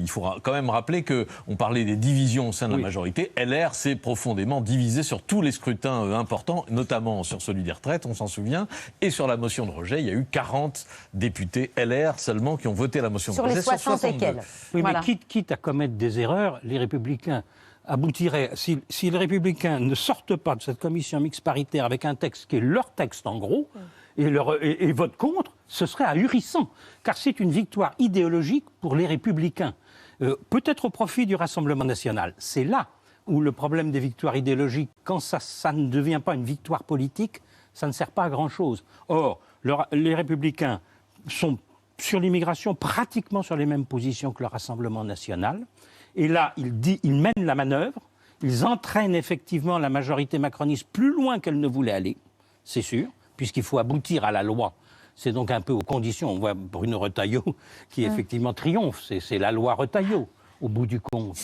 il faut quand même rappeler qu'on parlait des divisions au sein de la majorité. LR s'est profondément divisé sur tous les scrutins importants, notamment sur celui des retraites, on s'en souvient, et sur la motion de rejet. Il y a eu 40 députés LR seulement qui ont voté la motion de rejet. Sur les 60 et quelques. Oui, voilà. Mais quitte à commettre des erreurs, les Républicains aboutiraient, si les Républicains ne sortent pas de cette commission mixte paritaire avec un texte qui est leur texte en gros, et votent contre, ce serait ahurissant, car c'est une victoire idéologique pour les Républicains, peut-être au profit du Rassemblement national. C'est là où le problème des victoires idéologiques, quand ça ne devient pas une victoire politique, ça ne sert pas à grand-chose. Or, les Républicains sont sur l'immigration pratiquement sur les mêmes positions que le Rassemblement national. Et là, ils mènent la manœuvre, ils entraînent effectivement la majorité macroniste plus loin qu'elle ne voulait aller, c'est sûr, puisqu'il faut aboutir à la loi. C'est donc un peu aux conditions. On voit Bruno Retailleau qui effectivement triomphe. C'est la loi Retailleau, au bout du compte,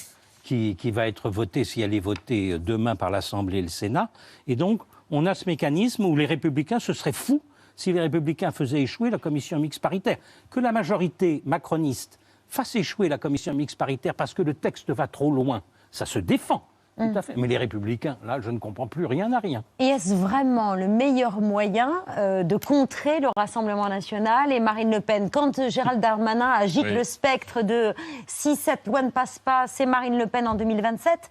qui va être votée, si elle est votée demain par l'Assemblée et le Sénat. Et donc, on a ce mécanisme où les Républicains, ce serait fou si les Républicains faisaient échouer la commission mixte paritaire. Que la majorité macroniste fasse échouer la commission mixte paritaire parce que le texte va trop loin, ça se défend. Tout à fait. Mais les Républicains, là, je ne comprends plus rien à rien. Et est-ce vraiment le meilleur moyen de contrer le Rassemblement national et Marine Le Pen? Quand Gérald Darmanin agite le spectre de si cette loi ne passe pas, c'est Marine Le Pen en 2027